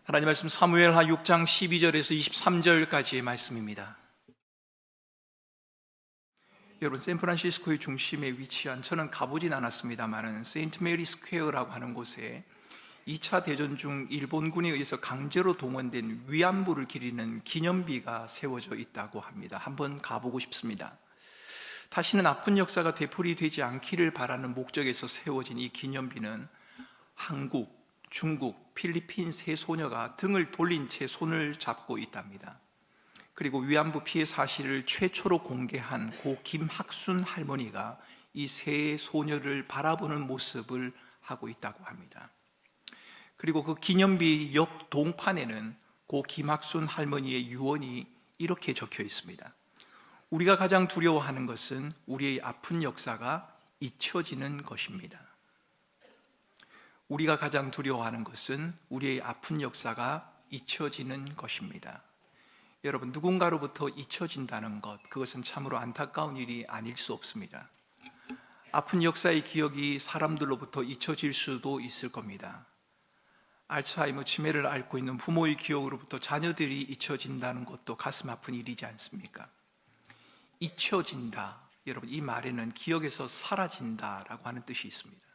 하나님 말씀 사무엘하 6장 12절에서 23절까지의 말씀입니다. 여러분, 샌프란시스코의 중심에 위치한, 저는 가보진 않았습니다만 세인트 메리 스퀘어라고 하는 곳에 2차 대전 중 일본군에 의해서 강제로 동원된 위안부를 기리는 기념비가 세워져 있다고 합니다. 한번 가보고 싶습니다. 다시는 아픈 역사가 되풀이되지 않기를 바라는 목적에서 세워진 이 기념비는 한국, 중국, 필리핀 세 소녀가 등을 돌린 채 손을 잡고 있답니다. 그리고 위안부 피해 사실을 최초로 공개한 고 김학순 할머니가 이 세 소녀를 바라보는 모습을 하고 있다고 합니다. 그리고 그 기념비 옆 동판에는 고 김학순 할머니의 유언이 이렇게 적혀 있습니다. 우리가 가장 두려워하는 것은 우리의 아픈 역사가 잊혀지는 것입니다. 우리가 가장 두려워하는 것은 우리의 아픈 역사가 잊혀지는 것입니다. 여러분, 누군가로부터 잊혀진다는 것, 그것은 참으로 안타까운 일이 아닐 수 없습니다. 아픈 역사의 기억이 사람들로부터 잊혀질 수도 있을 겁니다. 알츠하이머 치매를 앓고 있는 부모의 기억으로부터 자녀들이 잊혀진다는 것도 가슴 아픈 일이지 않습니까? 잊혀진다, 여러분, 이 말에는 기억에서 사라진다라고 하는 뜻이 있습니다.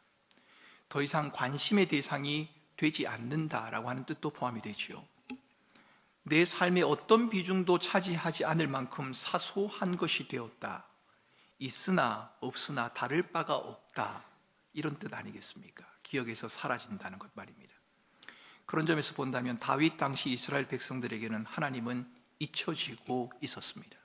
더 이상 관심의 대상이 되지 않는다라고 하는 뜻도 포함이 되지요. 내 삶의 어떤 비중도 차지하지 않을 만큼 사소한 것이 되었다. 있으나 없으나 다를 바가 없다. 이런 뜻 아니겠습니까? 기억에서 사라진다는 것 말입니다. 그런 점에서 본다면 다윗 당시 이스라엘 백성들에게는 하나님은 잊혀지고 있었습니다.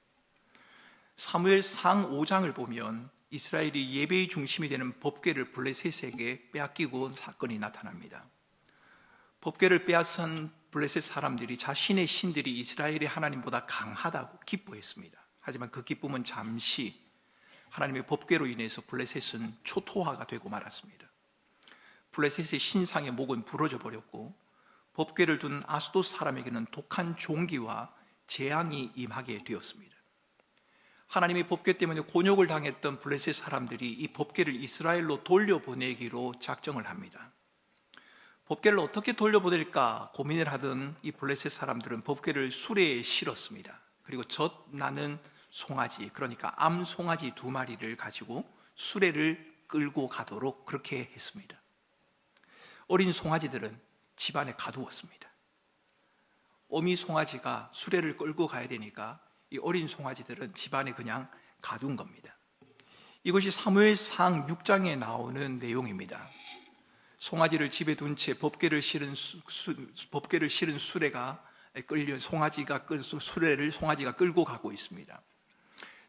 사무엘상 5장을 보면 이스라엘이 예배의 중심이 되는 법궤를 블레셋에게 빼앗기고 사건이 나타납니다. 법궤를 빼앗은 블레셋 사람들이 자신의 신들이 이스라엘의 하나님보다 강하다고 기뻐했습니다. 하지만 그 기쁨은 잠시, 하나님의 법궤로 인해서 블레셋은 초토화가 되고 말았습니다. 블레셋의 신상의 목은 부러져 버렸고 법궤를 둔 아스돗 사람에게는 독한 종기와 재앙이 임하게 되었습니다. 하나님의 법궤 때문에 곤욕을 당했던 블레셋 사람들이 이 법궤를 이스라엘로 돌려보내기로 작정을 합니다. 법궤를 어떻게 돌려보낼까 고민을 하던 이 블레셋 사람들은 법궤를 수레에 실었습니다. 그리고 젖 나는 송아지, 그러니까 암 송아지 2마리를 가지고 수레를 끌고 가도록 그렇게 했습니다. 어린 송아지들은 집안에 가두었습니다. 어미 송아지가 수레를 끌고 가야 되니까 이 어린 송아지들은 집안에 그냥 가둔 겁니다. 이것이 사무엘상 6장에 나오는 내용입니다. 송아지를 집에 둔 채 법궤를 실은 수레가 끌려 수레를 송아지가 끌고 가고 있습니다.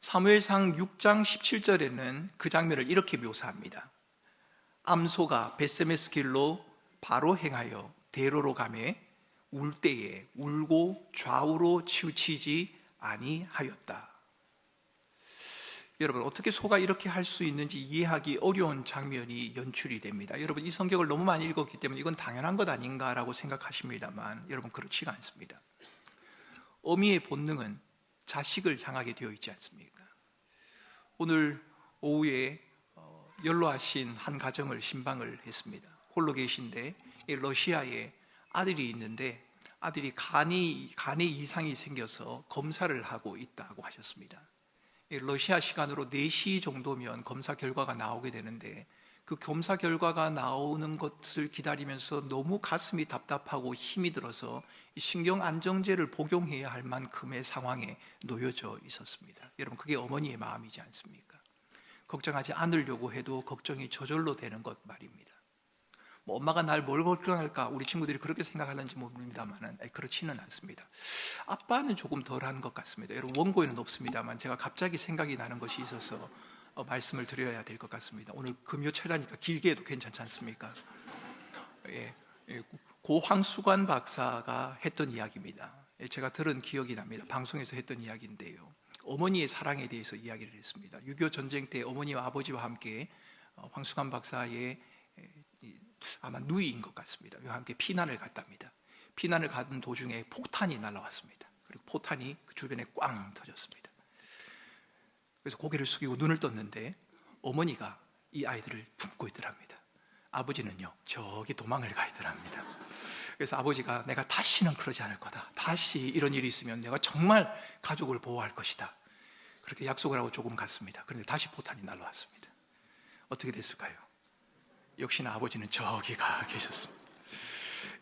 사무엘상 6장 17절에는 그 장면을 이렇게 묘사합니다. 암소가 벳세메스 길로 바로 행하여 대로로 가매 울 때에 울고 좌우로 치우치지 아니하였다. 여러분, 어떻게 소가 이렇게 할 수 있는지 이해하기 어려운 장면이 연출이 됩니다. 여러분, 이 성경을 너무 많이 읽었기 때문에 이건 당연한 것 아닌가라고 생각하십니다만 여러분, 그렇지가 않습니다. 어미의 본능은 자식을 향하게 되어 있지 않습니까? 오늘 오후에 연로하신 한 가정을 신방을 했습니다. 홀로 계신데 러시아에 아들이 있는데 아들이 간에 이상이 생겨서 검사를 하고 있다고 하셨습니다. 러시아 시간으로 4시 정도면 검사 결과가 나오게 되는데 그 검사 결과가 나오는 것을 기다리면서 너무 가슴이 답답하고 힘이 들어서 신경 안정제를 복용해야 할 만큼의 상황에 놓여져 있었습니다. 여러분, 그게 어머니의 마음이지 않습니까? 걱정하지 않으려고 해도 걱정이 저절로 되는 것 말입니다. 엄마가 날 뭘 걱정할까? 우리 친구들이 그렇게 생각하는지 모릅니다만 그렇지는 않습니다. 아빠는 조금 덜한 것 같습니다. 여러분, 원고에는 없습니다만 제가 갑자기 생각이 나는 것이 있어서 말씀을 드려야 될 것 같습니다. 오늘 금요철이니까 길게 해도 괜찮지 않습니까? 고 황수관 박사가 했던 이야기입니다. 제가 들은 기억이 납니다. 방송에서 했던 이야기인데요, 어머니의 사랑에 대해서 이야기를 했습니다. 6.25 전쟁 때 어머니와 아버지와 함께 황수관 박사의 아마 누이인 것 같습니다. 이와 함께 피난을 갔답니다. 피난을 가던 도중에 폭탄이 날아왔습니다. 그리고 포탄이 그 주변에 꽝 터졌습니다. 그래서 고개를 숙이고 눈을 떴는데 어머니가 이 아이들을 품고 있더랍니다. 아버지는요, 저기 도망을 가 있더랍니다. 그래서 아버지가 내가 다시는 그러지 않을 거다, 다시 이런 일이 있으면 내가 정말 가족을 보호할 것이다, 그렇게 약속을 하고 조금 갔습니다. 그런데 다시 포탄이 날라왔습니다. 어떻게 됐을까요? 역시나 아버지는 저기 가 계셨습니다.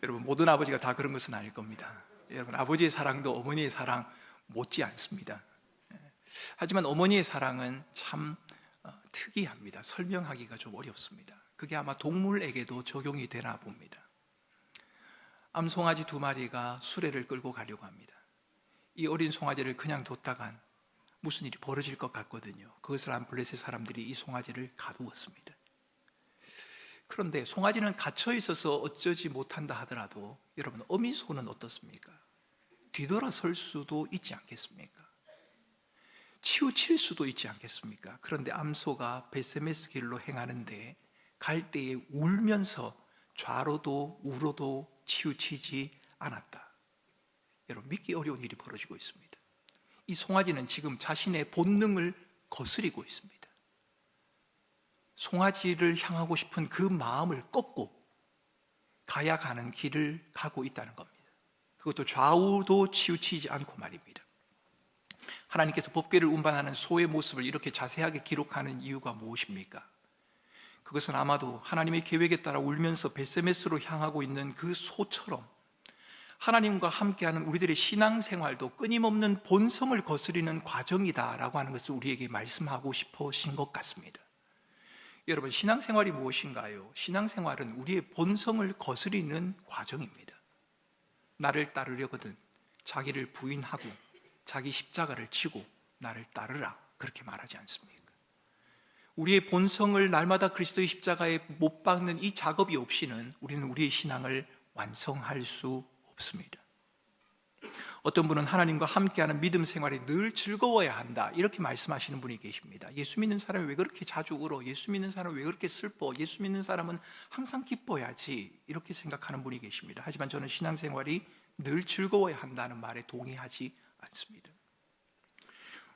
여러분, 모든 아버지가 다 그런 것은 아닐 겁니다. 여러분, 아버지의 사랑도 어머니의 사랑 못지 않습니다. 하지만 어머니의 사랑은 참 특이합니다. 설명하기가 좀 어렵습니다. 그게 아마 동물에게도 적용이 되나 봅니다. 암송아지 2마리가 수레를 끌고 가려고 합니다. 이 어린 송아지를 그냥 뒀다간 무슨 일이 벌어질 것 같거든요. 그것을 안 블레셋 사람들이 이 송아지를 가두었습니다. 그런데 송아지는 갇혀 있어서 어쩌지 못한다 하더라도 여러분, 어미소는 어떻습니까? 뒤돌아설 수도 있지 않겠습니까? 치우칠 수도 있지 않겠습니까? 그런데 암소가 벳세메스 길로 행하는데 갈 때에 울면서 좌로도 우로도 치우치지 않았다. 여러분, 믿기 어려운 일이 벌어지고 있습니다. 이 송아지는 지금 자신의 본능을 거스리고 있습니다. 송아지를 향하고 싶은 그 마음을 꺾고 가야 가는 길을 가고 있다는 겁니다. 그것도 좌우도 치우치지 않고 말입니다. 하나님께서 법궤를 운반하는 소의 모습을 이렇게 자세하게 기록하는 이유가 무엇입니까? 그것은 아마도 하나님의 계획에 따라 울면서 벳세메스로 향하고 있는 그 소처럼 하나님과 함께하는 우리들의 신앙생활도 끊임없는 본성을 거스리는 과정이다라고 하는 것을 우리에게 말씀하고 싶으신 것 같습니다. 여러분, 신앙생활이 무엇인가요? 신앙생활은 우리의 본성을 거스리는 과정입니다. 나를 따르려거든 자기를 부인하고 자기 십자가를 지고 나를 따르라, 그렇게 말하지 않습니까? 우리의 본성을 날마다 그리스도의 십자가에 못 박는 이 작업이 없이는 우리는 우리의 신앙을 완성할 수 없습니다. 어떤 분은 하나님과 함께하는 믿음 생활이 늘 즐거워야 한다, 이렇게 말씀하시는 분이 계십니다. 예수 믿는 사람이 왜 그렇게 자주 울어? 예수 믿는 사람은 왜 그렇게 슬퍼? 예수 믿는 사람은 항상 기뻐야지, 이렇게 생각하는 분이 계십니다. 하지만 저는 신앙생활이 늘 즐거워야 한다는 말에 동의하지 않습니다.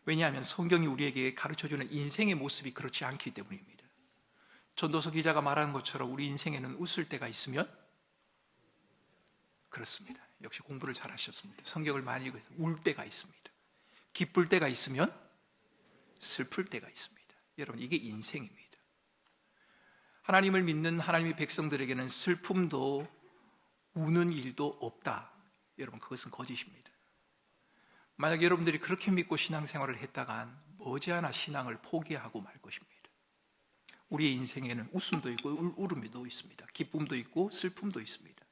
왜냐하면 성경이 우리에게 가르쳐주는 인생의 모습이 그렇지 않기 때문입니다. 전도서 기자가 말하는 것처럼 우리 인생에는 웃을 때가 있으면, 그렇습니다. 역시 공부를 잘 하셨습니다. 성경을 많이 읽어서 울 때가 있습니다. 기쁠 때가 있으면 슬플 때가 있습니다. 여러분, 이게 인생입니다. 하나님을 믿는 하나님의 백성들에게는 슬픔도 우는 일도 없다. 여러분, 그것은 거짓입니다. 만약 여러분들이 그렇게 믿고 신앙생활을 했다간 머지않아 신앙을 포기하고 말 것입니다. 우리의 인생에는 웃음도 있고 울음도 있습니다. 기쁨도 있고 슬픔도 있습니다.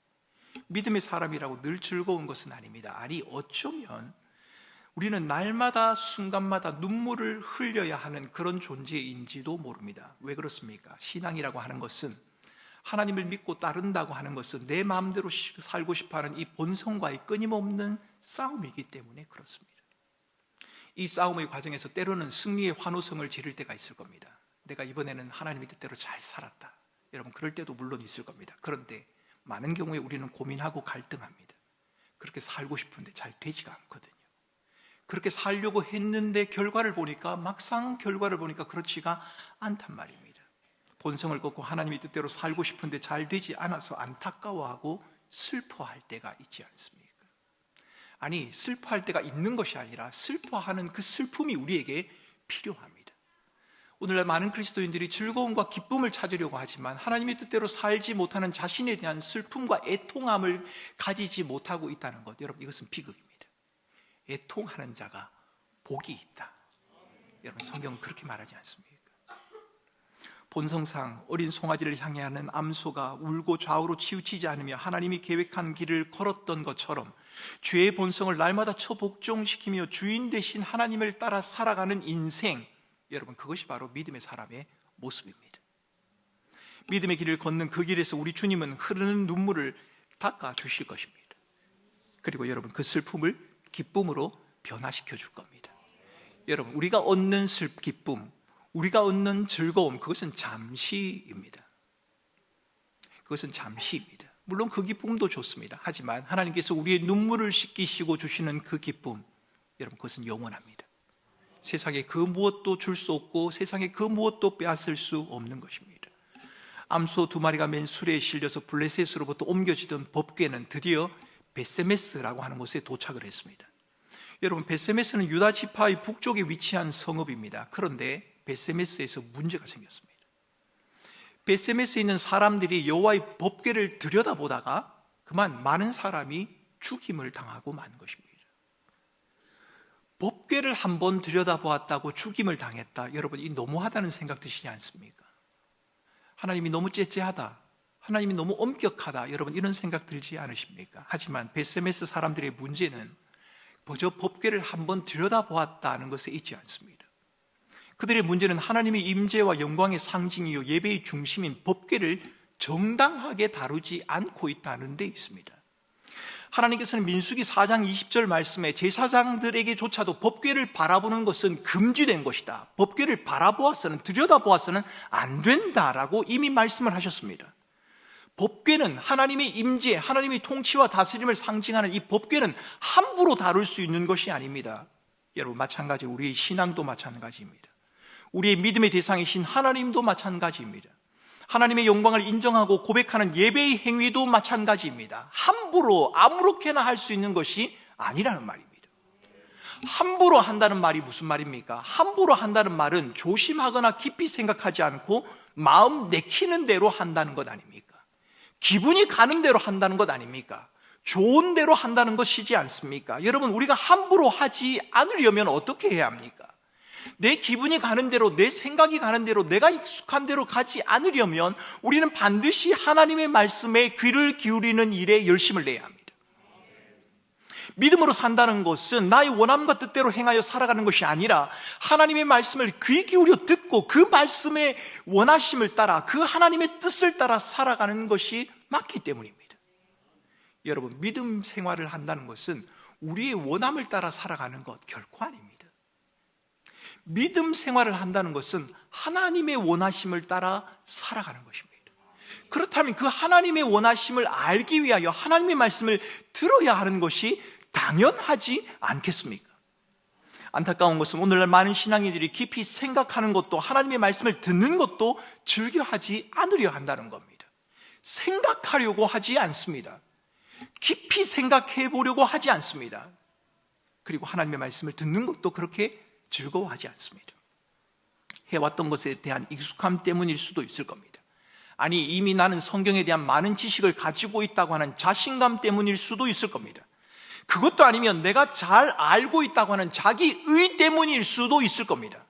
믿음의 사람이라고 늘 즐거운 것은 아닙니다. 아니, 어쩌면 우리는 날마다 순간마다 눈물을 흘려야 하는 그런 존재인지도 모릅니다. 왜 그렇습니까? 신앙이라고 하는 것은, 하나님을 믿고 따른다고 하는 것은 내 마음대로 살고 싶어하는 이 본성과의 끊임없는 싸움이기 때문에 그렇습니다. 이 싸움의 과정에서 때로는 승리의 환호성을 지를 때가 있을 겁니다. 내가 이번에는 하나님의 뜻대로 잘 살았다, 여러분, 그럴 때도 물론 있을 겁니다. 그런데 많은 경우에 우리는 고민하고 갈등합니다. 그렇게 살고 싶은데 잘 되지가 않거든요. 그렇게 살려고 했는데 막상 결과를 보니까 그렇지가 않단 말입니다. 본성을 꺾고 하나님의 뜻대로 살고 싶은데 잘 되지 않아서 안타까워하고 슬퍼할 때가 있지 않습니까? 아니, 슬퍼할 때가 있는 것이 아니라 슬퍼하는 그 슬픔이 우리에게 필요합니다. 오늘날 많은 그리스도인들이 즐거움과 기쁨을 찾으려고 하지만 하나님의 뜻대로 살지 못하는 자신에 대한 슬픔과 애통함을 가지지 못하고 있다는 것, 여러분, 이것은 비극입니다. 애통하는 자가 복이 있다. 여러분, 성경은 그렇게 말하지 않습니까? 본성상 어린 송아지를 향해 하는 암소가 울고 좌우로 치우치지 않으며 하나님이 계획한 길을 걸었던 것처럼 죄의 본성을 날마다 처복종시키며 주인 되신 하나님을 따라 살아가는 인생, 여러분, 그것이 바로 믿음의 사람의 모습입니다. 믿음의 길을 걷는 그 길에서 우리 주님은 흐르는 눈물을 닦아 주실 것입니다. 그리고 여러분, 그 슬픔을 기쁨으로 변화시켜 줄 겁니다. 여러분, 우리가 얻는 기쁨, 우리가 얻는 즐거움, 그것은 잠시입니다. 그것은 잠시입니다. 물론 그 기쁨도 좋습니다. 하지만 하나님께서 우리의 눈물을 씻기시고 주시는 그 기쁨, 여러분, 그것은 영원합니다. 세상에 그 무엇도 줄 수 없고 세상에 그 무엇도 빼앗을 수 없는 것입니다. 암소 2마리가 맨 수레에 실려서 블레셋으로부터 옮겨지던 법궤는 드디어 벳세메스라고 하는 곳에 도착을 했습니다. 여러분, 벳세메스는 유다 지파의 북쪽에 위치한 성읍입니다. 그런데 벳세메스에서 문제가 생겼습니다. 벳세메스에 있는 사람들이 여호와의 법궤를 들여다보다가 그만 많은 사람이 죽임을 당하고 만 것입니다. 법궤를 한번 들여다보았다고 죽임을 당했다. 여러분, 이 너무하다는 생각 드시지 않습니까? 하나님이 너무 째째하다, 하나님이 너무 엄격하다, 여러분 이런 생각 들지 않으십니까? 하지만 벳세메스 사람들의 문제는 그저 법궤를 한번 들여다보았다는 것에 있지 않습니다. 그들의 문제는 하나님의 임재와 영광의 상징이요 예배의 중심인 법궤를 정당하게 다루지 않고 있다는 데 있습니다. 하나님께서는 민수기 4장 20절 말씀에 제사장들에게조차도 법궤를 바라보는 것은 금지된 것이다, 법궤를 바라보아서는, 들여다보아서는 안 된다라고 이미 말씀을 하셨습니다. 법궤는 하나님의 임재, 하나님의 통치와 다스림을 상징하는 이 법궤는 함부로 다룰 수 있는 것이 아닙니다. 여러분, 마찬가지로 우리의 신앙도 마찬가지입니다. 우리의 믿음의 대상이신 하나님도 마찬가지입니다. 하나님의 영광을 인정하고 고백하는 예배의 행위도 마찬가지입니다. 함부로 아무렇게나 할 수 있는 것이 아니라는 말입니다. 함부로 한다는 말이 무슨 말입니까? 함부로 한다는 말은 조심하거나 깊이 생각하지 않고 마음 내키는 대로 한다는 것 아닙니까? 기분이 가는 대로 한다는 것 아닙니까? 좋은 대로 한다는 것이지 않습니까? 여러분, 우리가 함부로 하지 않으려면 어떻게 해야 합니까? 내 기분이 가는 대로, 내 생각이 가는 대로, 내가 익숙한 대로 가지 않으려면 우리는 반드시 하나님의 말씀에 귀를 기울이는 일에 열심을 내야 합니다. 믿음으로 산다는 것은 나의 원함과 뜻대로 행하여 살아가는 것이 아니라 하나님의 말씀을 귀 기울여 듣고 그 말씀의 원하심을 따라, 그 하나님의 뜻을 따라 살아가는 것이 맞기 때문입니다. 여러분, 믿음 생활을 한다는 것은 우리의 원함을 따라 살아가는 것 결코 아닙니다. 믿음 생활을 한다는 것은 하나님의 원하심을 따라 살아가는 것입니다. 그렇다면 그 하나님의 원하심을 알기 위하여 하나님의 말씀을 들어야 하는 것이 당연하지 않겠습니까? 안타까운 것은 오늘날 많은 신앙인들이 깊이 생각하는 것도, 하나님의 말씀을 듣는 것도 즐겨하지 않으려 한다는 겁니다. 생각하려고 하지 않습니다. 깊이 생각해 보려고 하지 않습니다. 그리고 하나님의 말씀을 듣는 것도 그렇게 즐거워하지 않습니다. 해왔던 것에 대한 익숙함 때문일 수도 있을 겁니다. 아니, 이미 나는 성경에 대한 많은 지식을 가지고 있다고 하는 자신감 때문일 수도 있을 겁니다. 그것도 아니면 내가 잘 알고 있다고 하는 자기의 때문일 수도 있을 겁니다.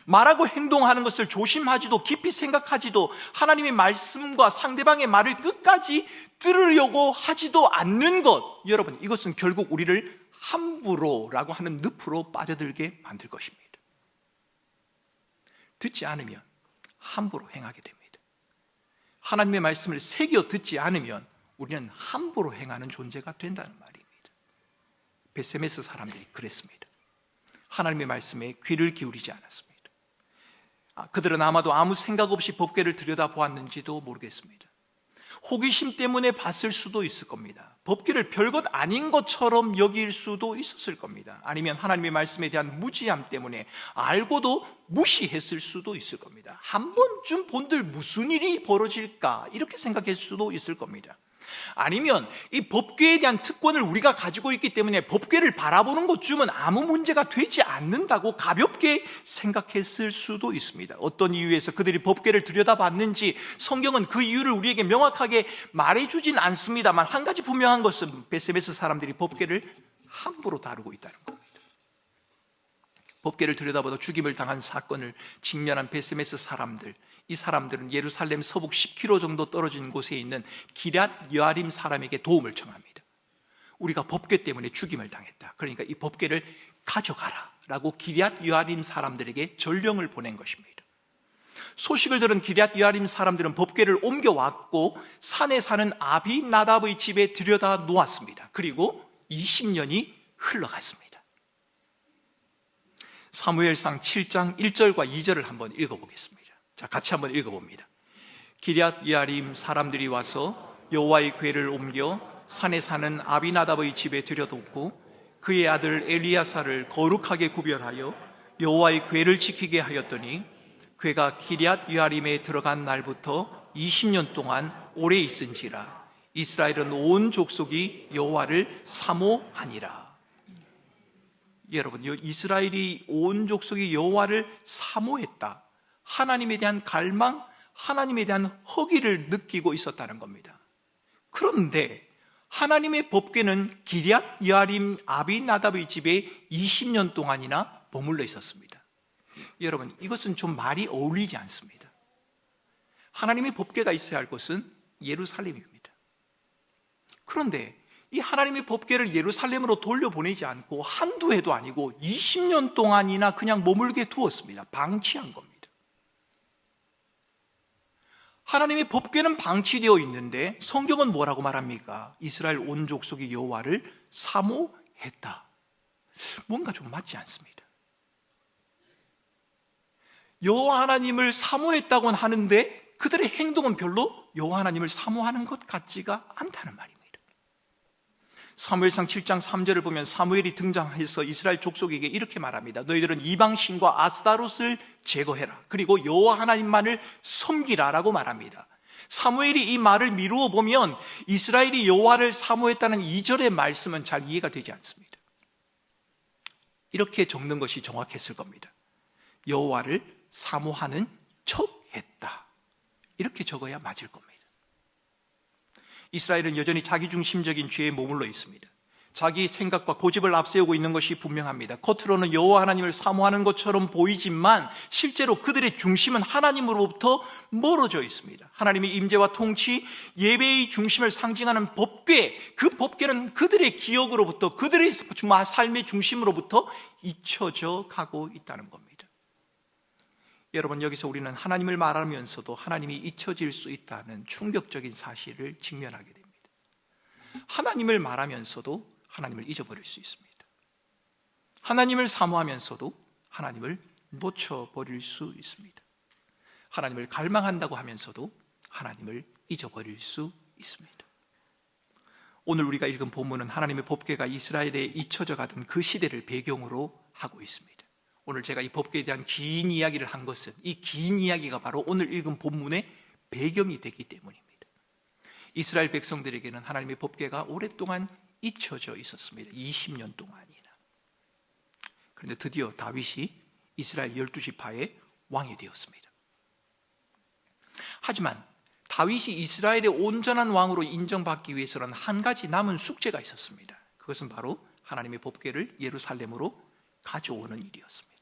말하고 행동하는 것을 조심하지도 깊이 생각하지도 하나님의 말씀과 상대방의 말을 끝까지 들으려고 하지도 않는 것, 여러분, 이것은 결국 우리를 함부로라고 하는 늪으로 빠져들게 만들 것입니다. 듣지 않으면 함부로 행하게 됩니다. 하나님의 말씀을 새겨 듣지 않으면 우리는 함부로 행하는 존재가 된다는 말입니다. 벳세메스 사람들이 그랬습니다. 하나님의 말씀에 귀를 기울이지 않았습니다. 그들은 아마도 아무 생각 없이 법궤를 들여다보았는지도 모르겠습니다. 호기심 때문에 봤을 수도 있을 겁니다. 법궤를 별것 아닌 것처럼 여길 수도 있었을 겁니다. 아니면 하나님의 말씀에 대한 무지함 때문에 알고도 무시했을 수도 있을 겁니다. 한 번쯤 본들 무슨 일이 벌어질까 이렇게 생각했을 수도 있을 겁니다. 아니면 이 법궤에 대한 특권을 우리가 가지고 있기 때문에 법궤를 바라보는 것쯤은 아무 문제가 되지 않는다고 가볍게 생각했을 수도 있습니다. 어떤 이유에서 그들이 법궤를 들여다봤는지 성경은 그 이유를 우리에게 명확하게 말해주진 않습니다만, 한 가지 분명한 것은 벳세메스 사람들이 법궤를 함부로 다루고 있다는 겁니다. 법궤를 들여다보다 죽임을 당한 사건을 직면한 벳세메스 사람들, 이 사람들은 예루살렘 서북 10km 정도 떨어진 곳에 있는 기럇 여아림 사람에게 도움을 청합니다. 우리가 법궤 때문에 죽임을 당했다, 그러니까 이 법궤를 가져가라 라고 기럇 여아림 사람들에게 전령을 보낸 것입니다. 소식을 들은 기럇 여아림 사람들은 법궤를 옮겨왔고 산에 사는 아비나답의 집에 들여다 놓았습니다. 그리고 20년이 흘러갔습니다. 사무엘상 7장 1절과 2절을 한번 읽어보겠습니다. 자, 같이 한번 읽어봅니다. 기럇 여아림 사람들이 와서 여호와의 궤를 옮겨 산에 사는 아비나답의 집에 들여놓고 그의 아들 엘리야사를 거룩하게 구별하여 여호와의 궤를 지키게 하였더니 궤가 기럇 여아림에 들어간 날부터 20년 동안 오래 있은지라. 이스라엘은 온 족속이 여호와를 사모하니라. 여러분, 이스라엘이 온 족속이 여호와를 사모했다. 하나님에 대한 갈망, 하나님에 대한 허기를 느끼고 있었다는 겁니다. 그런데 하나님의 법궤는 기럇 여아림 아비나답의 집에 20년 동안이나 머물러 있었습니다. 여러분, 이것은 좀 말이 어울리지 않습니다. 하나님의 법궤가 있어야 할 곳은 예루살렘입니다. 그런데 이 하나님의 법궤를 예루살렘으로 돌려보내지 않고 한두 해도 아니고 20년 동안이나 그냥 머물게 두었습니다. 방치한 겁니다. 하나님의 법궤는 방치되어 있는데 성경은 뭐라고 말합니까? 이스라엘 온 족속이 여호와를 사모했다. 뭔가 좀 맞지 않습니다. 여호와 하나님을 사모했다고는 하는데 그들의 행동은 별로 여호와 하나님을 사모하는 것 같지가 않다는 말입니다. 사무엘상 7장 3절을 보면 사무엘이 등장해서 이스라엘 족속에게 이렇게 말합니다. 너희들은 이방신과 아스타롯을 제거해라. 그리고 여호와 하나님만을 섬기라 라고 말합니다. 사무엘이 이 말을 미루어 보면 이스라엘이 여호와를 사모했다는 2절의 말씀은 잘 이해가 되지 않습니다. 이렇게 적는 것이 정확했을 겁니다. 여호와를 사모하는 척했다. 이렇게 적어야 맞을 겁니다. 이스라엘은 여전히 자기중심적인 죄에 머물러 있습니다. 자기 생각과 고집을 앞세우고 있는 것이 분명합니다. 겉으로는 여호와 하나님을 사모하는 것처럼 보이지만 실제로 그들의 중심은 하나님으로부터 멀어져 있습니다. 하나님의 임재와 통치, 예배의 중심을 상징하는 법궤, 그 법궤는 그들의 기억으로부터, 그들의 삶의 중심으로부터 잊혀져 가고 있다는 겁니다. 여러분, 여기서 우리는 하나님을 말하면서도 하나님이 잊혀질 수 있다는 충격적인 사실을 직면하게 됩니다. 하나님을 말하면서도 하나님을 잊어버릴 수 있습니다. 하나님을 사모하면서도 하나님을 놓쳐버릴 수 있습니다. 하나님을 갈망한다고 하면서도 하나님을 잊어버릴 수 있습니다. 오늘 우리가 읽은 본문은 하나님의 법궤가 이스라엘에 잊혀져 가던 그 시대를 배경으로 하고 있습니다. 오늘 제가 이 법궤에 대한 긴 이야기를 한 것은 이 긴 이야기가 바로 오늘 읽은 본문의 배경이 되기 때문입니다. 이스라엘 백성들에게는 하나님의 법궤가 오랫동안 잊혀져 있었습니다. 20년 동안이나. 그런데 드디어 다윗이 이스라엘 12지파의 왕이 되었습니다. 하지만 다윗이 이스라엘의 온전한 왕으로 인정받기 위해서는 한 가지 남은 숙제가 있었습니다. 그것은 바로 하나님의 법궤를 예루살렘으로 가져오는 일이었습니다.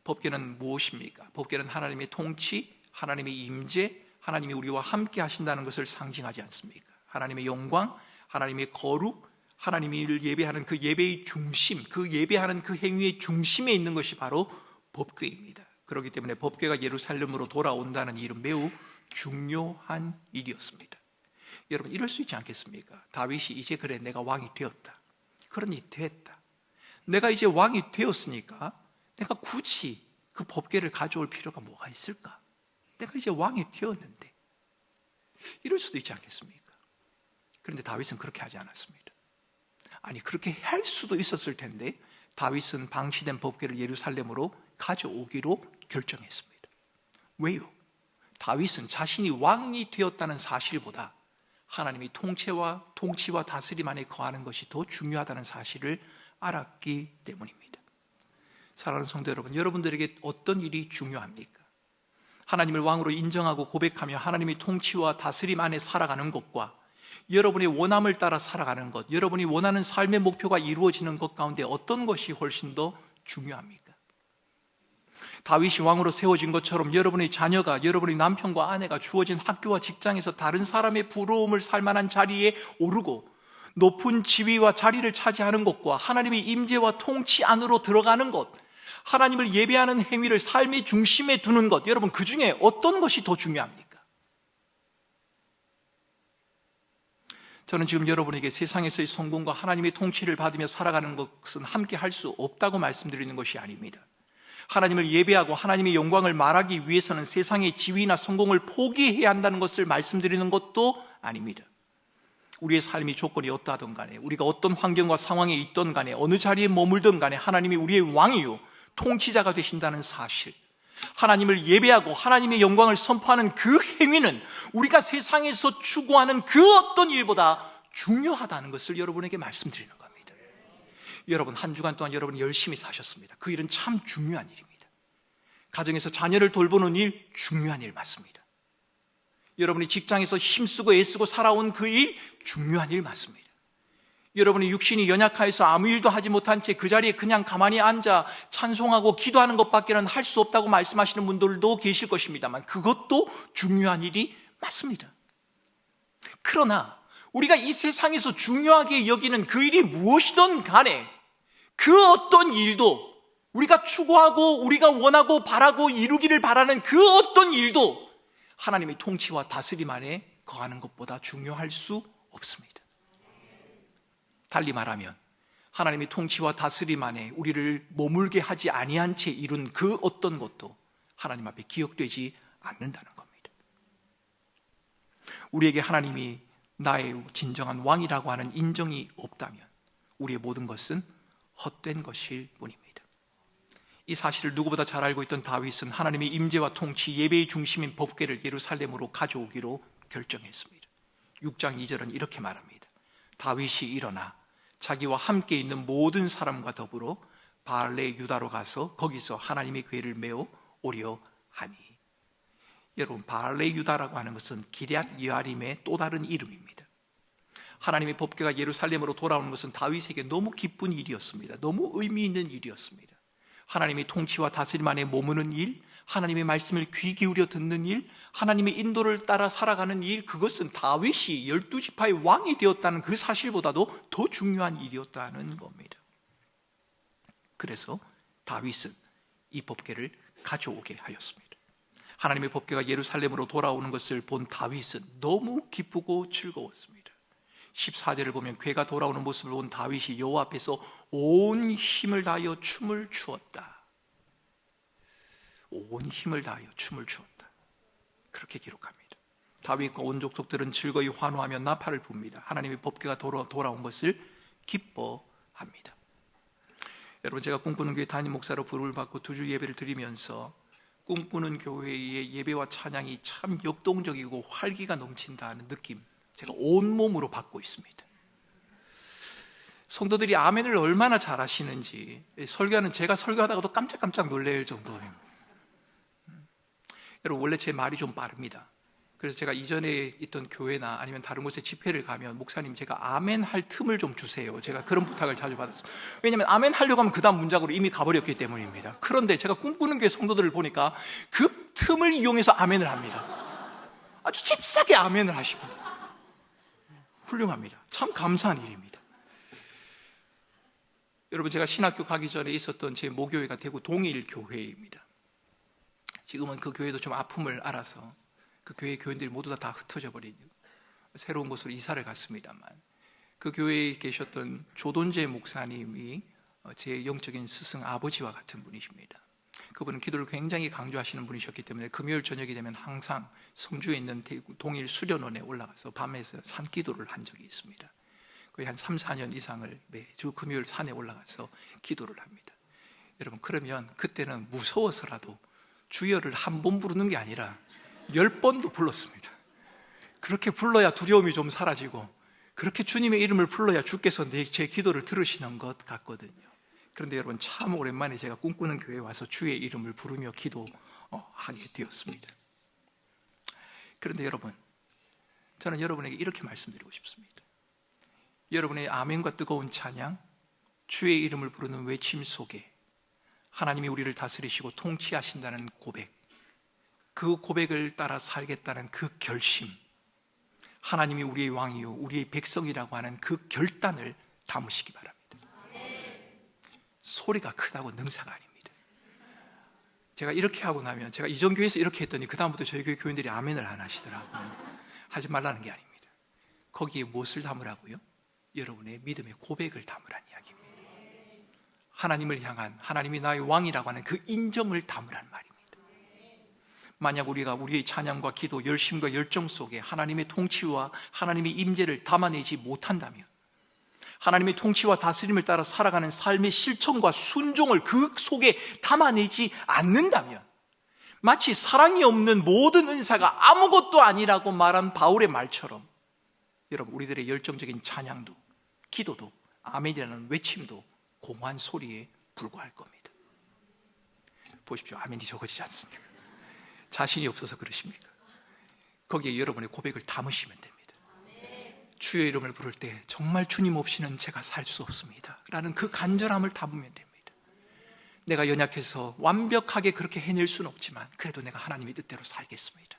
법궤는 무엇입니까? 법궤는 하나님의 통치, 하나님의 임재, 하나님이 우리와 함께 하신다는 것을 상징하지 않습니까? 하나님의 영광, 하나님의 거룩, 하나님을 예배하는 그 예배의 중심, 그 예배하는 그 행위의 중심에 있는 것이 바로 법궤입니다. 그렇기 때문에 법궤가 예루살렘으로 돌아온다는 일은 매우 중요한 일이었습니다. 여러분, 이럴 수 있지 않겠습니까? 다윗이 이제 그래 내가 왕이 되었다. 그러니 됐다. 내가 이제 왕이 되었으니까 내가 굳이 그 법궤를 가져올 필요가 뭐가 있을까? 내가 이제 왕이 되었는데. 이럴 수도 있지 않겠습니까? 그런데 다윗은 그렇게 하지 않았습니다. 아니, 그렇게 할 수도 있었을 텐데 다윗은 방치된 법궤를 예루살렘으로 가져오기로 결정했습니다. 왜요? 다윗은 자신이 왕이 되었다는 사실보다 하나님이 통치와 다스림 안에 거하는 것이 더 중요하다는 사실을 알았기 때문입니다. 사랑하는 성도 여러분, 여러분들에게 어떤 일이 중요합니까? 하나님을 왕으로 인정하고 고백하며 하나님의 통치와 다스림 안에 살아가는 것과 여러분의 원함을 따라 살아가는 것, 여러분이 원하는 삶의 목표가 이루어지는 것 가운데 어떤 것이 훨씬 더 중요합니까? 다윗이 왕으로 세워진 것처럼 여러분의 자녀가, 여러분의 남편과 아내가 주어진 학교와 직장에서 다른 사람의 부러움을 살 만한 자리에 오르고 높은 지위와 자리를 차지하는 것과 하나님의 임재와 통치 안으로 들어가는 것, 하나님을 예배하는 행위를 삶의 중심에 두는 것, 여러분 그 중에 어떤 것이 더 중요합니까? 저는 지금 여러분에게 세상에서의 성공과 하나님의 통치를 받으며 살아가는 것은 함께 할 수 없다고 말씀드리는 것이 아닙니다. 하나님을 예배하고 하나님의 영광을 말하기 위해서는 세상의 지위나 성공을 포기해야 한다는 것을 말씀드리는 것도 아닙니다. 우리의 삶의 조건이 어떠하든 간에, 우리가 어떤 환경과 상황에 있던 간에, 어느 자리에 머물든 간에 하나님이 우리의 왕이요 통치자가 되신다는 사실, 하나님을 예배하고 하나님의 영광을 선포하는 그 행위는 우리가 세상에서 추구하는 그 어떤 일보다 중요하다는 것을 여러분에게 말씀드리는 겁니다. 여러분, 한 주간 동안 여러분이 열심히 사셨습니다. 그 일은 참 중요한 일입니다. 가정에서 자녀를 돌보는 일, 중요한 일 맞습니다. 여러분이 직장에서 힘쓰고 애쓰고 살아온 그 일, 중요한 일 맞습니다. 여러분의 육신이 연약하여서 아무 일도 하지 못한 채 그 자리에 그냥 가만히 앉아 찬송하고 기도하는 것밖에는 할 수 없다고 말씀하시는 분들도 계실 것입니다만, 그것도 중요한 일이 맞습니다. 그러나 우리가 이 세상에서 중요하게 여기는 그 일이 무엇이든 간에 그 어떤 일도, 우리가 추구하고 우리가 원하고 바라고 이루기를 바라는 그 어떤 일도 하나님의 통치와 다스림 안에 거하는 것보다 중요할 수 없습니다. 달리 말하면 하나님의 통치와 다스림 안에 우리를 머물게 하지 아니한 채 이룬 그 어떤 것도 하나님 앞에 기억되지 않는다는 겁니다. 우리에게 하나님이 나의 진정한 왕이라고 하는 인정이 없다면 우리의 모든 것은 헛된 것일 뿐입니다. 이 사실을 누구보다 잘 알고 있던 다윗은 하나님의 임재와 통치, 예배의 중심인 법궤를 예루살렘으로 가져오기로 결정했습니다. 6장 2절은 이렇게 말합니다. 다윗이 일어나 자기와 함께 있는 모든 사람과 더불어 바알레 유다로 가서 거기서 하나님의 궤를 메어 오려 하니. 여러분, 바알레 유다라고 하는 것은 기럇 여아림의 또 다른 이름입니다. 하나님의 법궤가 예루살렘으로 돌아오는 것은 다윗에게 너무 기쁜 일이었습니다. 너무 의미 있는 일이었습니다. 하나님의 통치와 다스림 안에 머무는 일, 하나님의 말씀을 귀 기울여 듣는 일, 하나님의 인도를 따라 살아가는 일, 그것은 다윗이 12지파의 왕이 되었다는 그 사실보다도 더 중요한 일이었다는 겁니다. 그래서 다윗은 이 법궤를 가져오게 하였습니다. 하나님의 법궤가 예루살렘으로 돌아오는 것을 본 다윗은 너무 기쁘고 즐거웠습니다. 14절을 보면 궤가 돌아오는 모습을 본 다윗이 여호와 앞에서 온 힘을 다하여 춤을 추었다. 온 힘을 다하여 춤을 추었다. 그렇게 기록합니다. 다윗과 온 족속들은 즐거이 환호하며 나팔을 붑니다. 하나님의 법궤가 돌아온 것을 기뻐합니다. 여러분, 제가 꿈꾸는 교회 담임 목사로 부름을 받고 2주 예배를 드리면서 꿈꾸는 교회의 예배와 찬양이 참 역동적이고 활기가 넘친다는 느낌, 제가 온몸으로 받고 있습니다. 성도들이 아멘을 얼마나 잘하시는지 설교하는 제가 설교하다가도 깜짝깜짝 놀랄 정도예요. 여러분, 원래 제 말이 좀 빠릅니다. 그래서 제가 이전에 있던 교회나 아니면 다른 곳에 집회를 가면 목사님, 제가 아멘 할 틈을 좀 주세요. 제가 그런 부탁을 자주 받았습니다. 왜냐하면 아멘 하려고 하면 그 다음 문장으로 이미 가버렸기 때문입니다. 그런데 제가 꿈꾸는 교회 성도들을 보니까 그 틈을 이용해서 아멘을 합니다. 아주 집싸게 아멘을 하십니다. 훌륭합니다. 참 감사한 일입니다. 여러분, 제가 신학교 가기 전에 있었던 제 모교회가 대구 동일교회입니다. 지금은 그 교회도 좀 아픔을 알아서 그 교회 교인들이 모두 다 흩어져 버린 새로운 곳으로 이사를 갔습니다만, 그 교회에 계셨던 조돈재 목사님이 제 영적인 스승 아버지와 같은 분이십니다. 그분은 기도를 굉장히 강조하시는 분이셨기 때문에 금요일 저녁이 되면 항상 성주에 있는 동일 수련원에 올라가서 밤에서 산기도를 한 적이 있습니다. 거의 한 3, 4년 이상을 매주 금요일 산에 올라가서 기도를 합니다. 여러분, 그러면 그때는 무서워서라도 주여를 한 번 부르는 게 아니라 10번도 불렀습니다. 그렇게 불러야 두려움이 좀 사라지고, 그렇게 주님의 이름을 불러야 주께서 제 기도를 들으시는 것 같거든요. 그런데 여러분, 참 오랜만에 제가 꿈꾸는 교회에 와서 주의 이름을 부르며 기도하게 되었습니다. 그런데 여러분, 저는 여러분에게 이렇게 말씀드리고 싶습니다. 여러분의 아멘과 뜨거운 찬양, 주의 이름을 부르는 외침 속에 하나님이 우리를 다스리시고 통치하신다는 고백, 그 고백을 따라 살겠다는 그 결심, 하나님이 우리의 왕이요 우리의 백성이라고 하는 그 결단을 담으시기 바랍니다. 소리가 크다고 능사가 아닙니다. 제가 이렇게 하고 나면, 제가 이전 교회에서 이렇게 했더니 그 다음부터 저희 교회 교인들이 아멘을 안 하시더라고요. 하지 말라는 게 아닙니다. 거기에 무엇을 담으라고요? 여러분의 믿음의 고백을 담으라는 이야기입니다. 하나님을 향한, 하나님이 나의 왕이라고 하는 그 인정을 담으라는 말입니다. 만약 우리가 우리의 찬양과 기도, 열심과 열정 속에 하나님의 통치와 하나님의 임재를 담아내지 못한다면, 하나님의 통치와 다스림을 따라 살아가는 삶의 실천과 순종을 그 속에 담아내지 않는다면, 마치 사랑이 없는 모든 은사가 아무것도 아니라고 말한 바울의 말처럼 여러분, 우리들의 열정적인 찬양도, 기도도, 아멘이라는 외침도 공허한 소리에 불과할 겁니다. 보십시오. 아멘이 적어지지 않습니까? 자신이 없어서 그러십니까? 거기에 여러분의 고백을 담으시면 됩니다. 주의 이름을 부를 때 정말 주님 없이는 제가 살 수 없습니다 라는 그 간절함을 담으면 됩니다. 내가 연약해서 완벽하게 그렇게 해낼 수는 없지만 그래도 내가 하나님의 뜻대로 살겠습니다.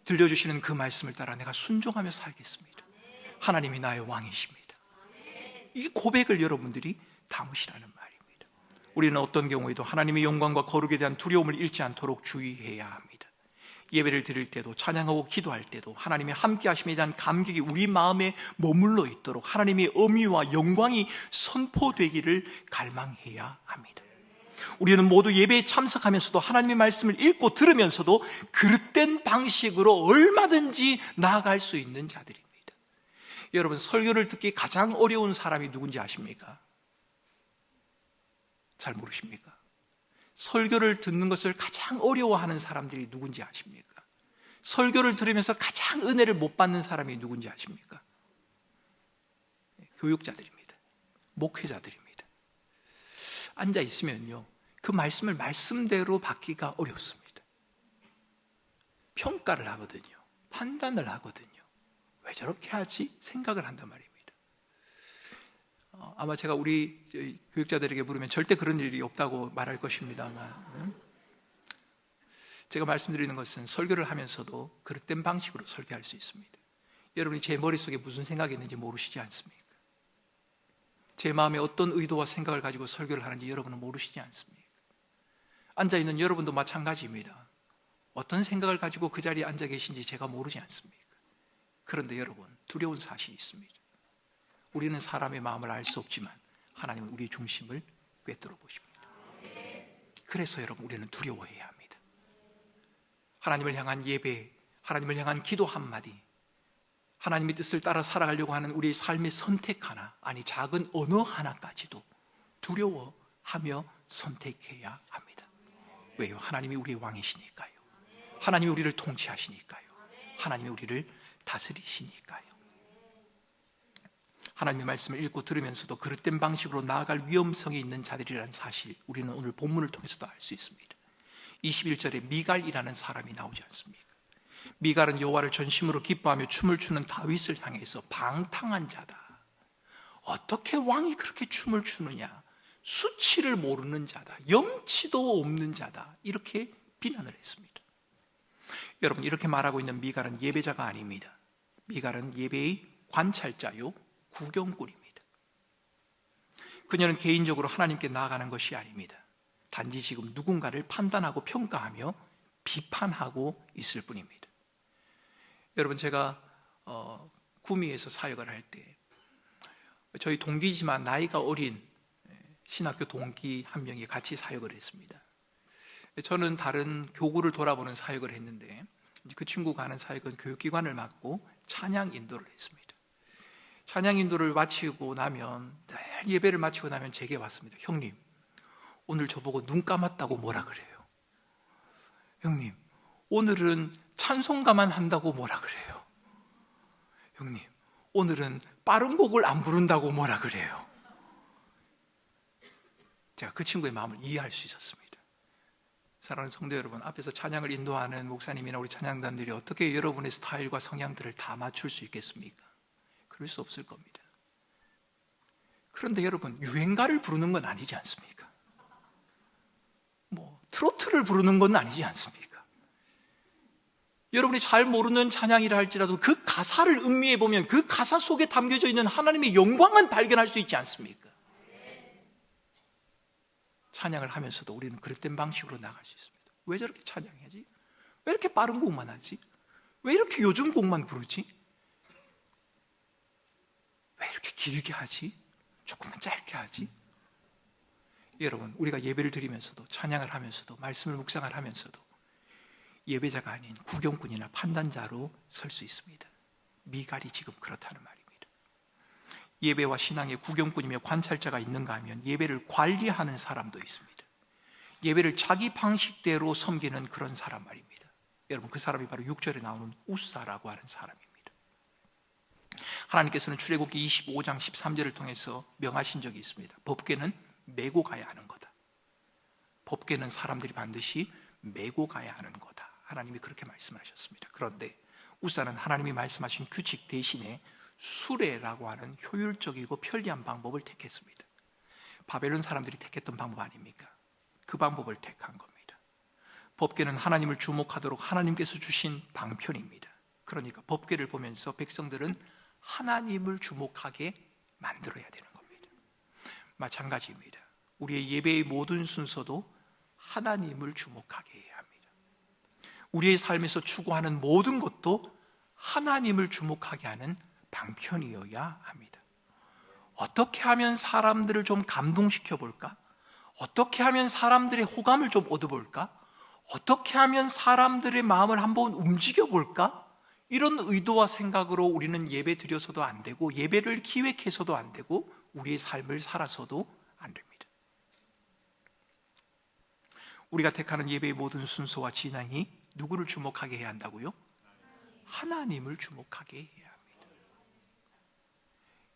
들려주시는 그 말씀을 따라 내가 순종하며 살겠습니다. 하나님이 나의 왕이십니다. 이 고백을 여러분들이 담으시라는 말입니다. 우리는 어떤 경우에도 하나님의 영광과 거룩에 대한 두려움을 잃지 않도록 주의해야 합니다. 예배를 드릴 때도, 찬양하고 기도할 때도 하나님의 함께 하심에 대한 감격이 우리 마음에 머물러 있도록 하나님의 의미와 영광이 선포되기를 갈망해야 합니다. 우리는 모두 예배에 참석하면서도 하나님의 말씀을 읽고 들으면서도 그릇된 방식으로 얼마든지 나아갈 수 있는 자들입니다. 여러분, 설교를 듣기 가장 어려운 사람이 누군지 아십니까? 잘 모르십니까? 설교를 듣는 것을 가장 어려워하는 사람들이 누군지 아십니까? 설교를 들으면서 가장 은혜를 못 받는 사람이 누군지 아십니까? 교육자들입니다. 목회자들입니다. 앉아 있으면요, 그 말씀을 말씀대로 받기가 어렵습니다. 평가를 하거든요. 판단을 하거든요. 왜 저렇게 하지? 생각을 한단 말입니다. 아마 제가 우리 교육자들에게 물으면 절대 그런 일이 없다고 말할 것입니다만, 제가 말씀드리는 것은 설교를 하면서도 그릇된 방식으로 설교할 수 있습니다. 여러분이 제 머릿속에 무슨 생각이 있는지 모르시지 않습니까? 제 마음에 어떤 의도와 생각을 가지고 설교를 하는지 여러분은 모르시지 않습니까? 앉아있는 여러분도 마찬가지입니다. 어떤 생각을 가지고 그 자리에 앉아 계신지 제가 모르지 않습니까? 그런데 여러분, 두려운 사실이 있습니다. 우리는 사람의 마음을 알 수 없지만 하나님은 우리의 중심을 꿰뚫어 보십니다. 그래서 여러분, 우리는 두려워해야 합니다. 하나님을 향한 예배, 하나님을 향한 기도 한마디, 하나님의 뜻을 따라 살아가려고 하는 우리의 삶의 선택 하나, 아니 작은 언어 하나까지도 두려워하며 선택해야 합니다. 왜요? 하나님이 우리의 왕이시니까요. 하나님이 우리를 통치하시니까요. 하나님이 우리를 다스리시니까요. 하나님의 말씀을 읽고 들으면서도 그릇된 방식으로 나아갈 위험성이 있는 자들이라는 사실, 우리는 오늘 본문을 통해서도 알 수 있습니다. 21절에 미갈이라는 사람이 나오지 않습니까? 미갈은 여호와를 전심으로 기뻐하며 춤을 추는 다윗을 향해서 방탕한 자다. 어떻게 왕이 그렇게 춤을 추느냐? 수치를 모르는 자다. 염치도 없는 자다. 이렇게 비난을 했습니다. 여러분, 이렇게 말하고 있는 미갈은 예배자가 아닙니다. 미갈은 예배의 관찰자요, 구경꾼입니다. 그녀는 개인적으로 하나님께 나아가는 것이 아닙니다. 단지 지금 누군가를 판단하고 평가하며 비판하고 있을 뿐입니다. 여러분, 제가 구미에서 사역을 할 때 저희 동기지만 나이가 어린 신학교 동기 한 명이 같이 사역을 했습니다. 저는 다른 교구를 돌아보는 사역을 했는데 그 친구가 하는 사역은 교육기관을 맡고 찬양 인도를 했습니다. 찬양 인도를 마치고 나면, 늘 예배를 마치고 나면 제게 왔습니다. 형님, 오늘 저보고 눈 감았다고 뭐라 그래요? 형님, 오늘은 찬송가만 한다고 뭐라 그래요? 형님, 오늘은 빠른 곡을 안 부른다고 뭐라 그래요? 제가 그 친구의 마음을 이해할 수 있었습니다. 사랑하는 성도 여러분, 앞에서 찬양을 인도하는 목사님이나 우리 찬양단들이 어떻게 여러분의 스타일과 성향들을 다 맞출 수 있겠습니까? 그럴 수 없을 겁니다. 그런데 여러분, 유행가를 부르는 건 아니지 않습니까? 트로트를 부르는 건 아니지 않습니까? 여러분이 잘 모르는 찬양이라 할지라도 그 가사를 음미해 보면 그 가사 속에 담겨져 있는 하나님의 영광은 발견할 수 있지 않습니까? 찬양을 하면서도 우리는 그릇된 방식으로 나갈 수 있습니다. 왜 저렇게 찬양하지? 왜 이렇게 빠른 곡만 하지? 왜 이렇게 요즘 곡만 부르지? 왜 이렇게 길게 하지? 조금만 짧게 하지? 여러분, 우리가 예배를 드리면서도, 찬양을 하면서도, 말씀을 묵상을 하면서도 예배자가 아닌 구경꾼이나 판단자로 설 수 있습니다. 미갈이 지금 그렇다는 말입니다. 예배와 신앙의 구경꾼이며 관찰자가 있는가 하면 예배를 관리하는 사람도 있습니다. 예배를 자기 방식대로 섬기는 그런 사람 말입니다. 여러분, 그 사람이 바로 6절에 나오는 우사라고 하는 사람입니다. 하나님께서는 출애굽기 25장 13절을 통해서 명하신 적이 있습니다. 법궤는 메고 가야 하는 거다. 법궤는 사람들이 반드시 메고 가야 하는 거다. 하나님이 그렇게 말씀하셨습니다. 그런데 우사는 하나님이 말씀하신 규칙 대신에 수레라고 하는 효율적이고 편리한 방법을 택했습니다. 바벨론 사람들이 택했던 방법 아닙니까? 그 방법을 택한 겁니다. 법궤는 하나님을 주목하도록 하나님께서 주신 방편입니다. 그러니까 법궤를 보면서 백성들은 하나님을 주목하게 만들어야 되는 겁니다. 마찬가지입니다. 우리의 예배의 모든 순서도 하나님을 주목하게 해야 합니다. 우리의 삶에서 추구하는 모든 것도 하나님을 주목하게 하는 방편이어야 합니다. 어떻게 하면 사람들을 좀 감동시켜 볼까? 어떻게 하면 사람들의 호감을 좀 얻어볼까? 어떻게 하면 사람들의 마음을 한번 움직여 볼까? 이런 의도와 생각으로 우리는 예배 드려서도 안 되고, 예배를 기획해서도 안 되고, 우리의 삶을 살아서도 안 됩니다. 우리가 택하는 예배의 모든 순서와 진행이 누구를 주목하게 해야 한다고요? 하나님을 주목하게 해야 합니다.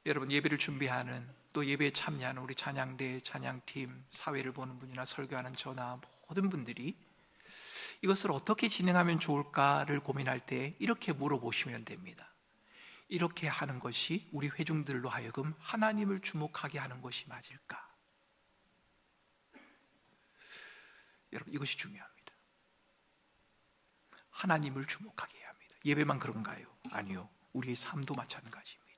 여러분, 예배를 준비하는, 또 예배에 참여하는 우리 찬양대, 찬양팀, 사회를 보는 분이나 설교하는 저나 모든 분들이 이것을 어떻게 진행하면 좋을까를 고민할 때 이렇게 물어보시면 됩니다. 이렇게 하는 것이 우리 회중들로 하여금 하나님을 주목하게 하는 것이 맞을까? 여러분, 이것이 중요합니다. 하나님을 주목하게 해야 합니다. 예배만 그런가요? 아니요. 우리의 삶도 마찬가지입니다.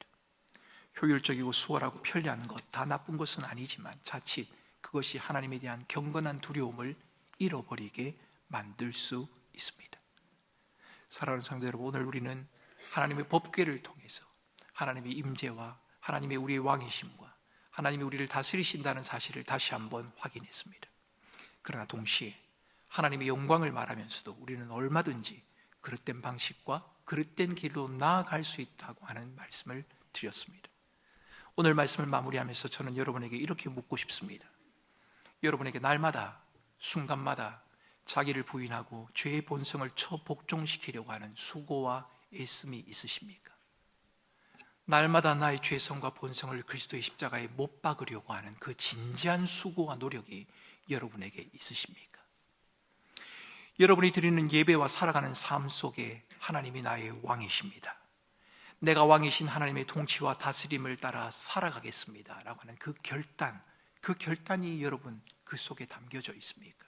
효율적이고 수월하고 편리한 것, 다 나쁜 것은 아니지만 자칫 그것이 하나님에 대한 경건한 두려움을 잃어버리게 만들 수 있습니다. 사랑하는 성도 여러분, 오늘 우리는 하나님의 법궤를 통해서 하나님의 임재와 하나님의 우리의 왕이심과 하나님이 우리를 다스리신다는 사실을 다시 한번 확인했습니다. 그러나 동시에 하나님의 영광을 말하면서도 우리는 얼마든지 그릇된 방식과 그릇된 길로 나아갈 수 있다고 하는 말씀을 드렸습니다. 오늘 말씀을 마무리하면서 저는 여러분에게 이렇게 묻고 싶습니다. 여러분에게 날마다, 순간마다 자기를 부인하고 죄의 본성을 처복종시키려고 하는 수고와 애씀이 있으십니까? 날마다 나의 죄성과 본성을 그리스도의 십자가에 못 박으려고 하는 그 진지한 수고와 노력이 여러분에게 있으십니까? 여러분이 드리는 예배와 살아가는 삶 속에 하나님이 나의 왕이십니다. 내가 왕이신 하나님의 통치와 다스림을 따라 살아가겠습니다 라고 하는 그 결단이 여러분 그 속에 담겨져 있습니까?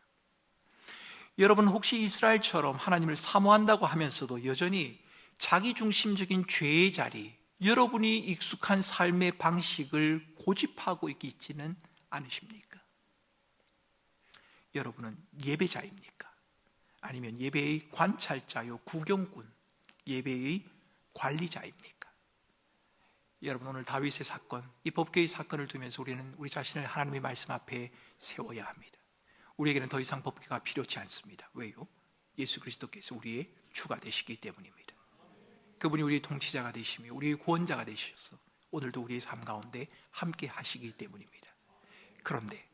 여러분, 혹시 이스라엘처럼 하나님을 사모한다고 하면서도 여전히 자기중심적인 죄의 자리, 여러분이 익숙한 삶의 방식을 고집하고 있지는 않으십니까? 여러분은 예배자입니까? 아니면 예배의 관찰자요, 구경꾼, 예배의 관리자입니까? 여러분, 오늘 다윗의 사건, 이 법궤의 사건을 두면서 우리는 우리 자신을 하나님의 말씀 앞에 세워야 합니다. 우리에게는 더 이상 법궤가 필요치 않습니다. 왜요? 예수 그리스도께서 우리의 주가 되시기 때문입니다. 그분이 우리의 통치자가 되시며 우리의 구원자가 되셔서 오늘도 우리의 삶 가운데 함께 하시기 때문입니다. 그런데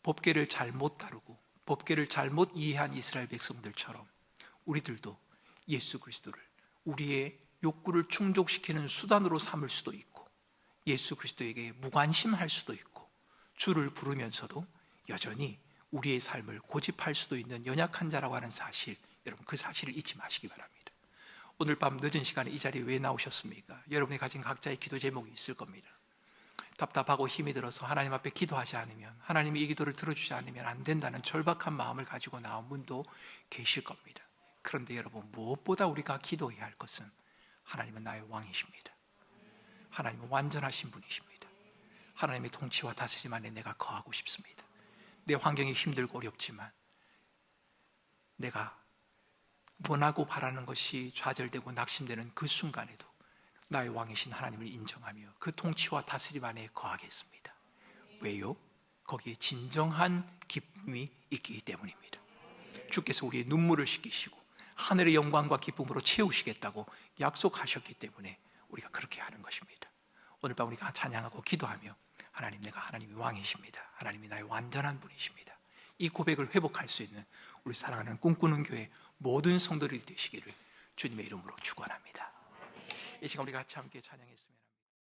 법궤를 잘못 다루고 법궤를 잘못 이해한 이스라엘 백성들처럼 우리들도 예수 그리스도를 우리의 욕구를 충족시키는 수단으로 삼을 수도 있고, 예수 그리스도에게 무관심할 수도 있고, 주를 부르면서도 여전히 우리의 삶을 고집할 수도 있는 연약한 자라고 하는 사실, 여러분 그 사실을 잊지 마시기 바랍니다. 오늘 밤 늦은 시간에 이 자리에 왜 나오셨습니까? 여러분이 가진 각자의 기도 제목이 있을 겁니다. 답답하고 힘이 들어서 하나님 앞에 기도하지 않으면, 하나님이 이 기도를 들어주지 않으면 안 된다는 절박한 마음을 가지고 나온 분도 계실 겁니다. 그런데 여러분, 무엇보다 우리가 기도해야 할 것은 하나님은 나의 왕이십니다. 하나님은 완전하신 분이십니다. 하나님의 통치와 다스림 안에 내가 거하고 싶습니다. 내 환경이 힘들고 어렵지만 내가 원하고 바라는 것이 좌절되고 낙심되는 그 순간에도 나의 왕이신 하나님을 인정하며 그 통치와 다스림 안에 거하겠습니다. 왜요? 거기에 진정한 기쁨이 있기 때문입니다. 주께서 우리의 눈물을 씻기시고 하늘의 영광과 기쁨으로 채우시겠다고 약속하셨기 때문에 우리가 그렇게 하는 것입니다. 오늘 밤 우리가 찬양하고 기도하며, 하나님, 내가 하나님이 왕이십니다. 하나님이 나의 완전한 분이십니다. 이 고백을 회복할 수 있는 우리 사랑하는 꿈꾸는 교회 모든 성도들이 되시기를 주님의 이름으로 축원합니다. 이 시간 우리 같이 함께 찬양했습니다.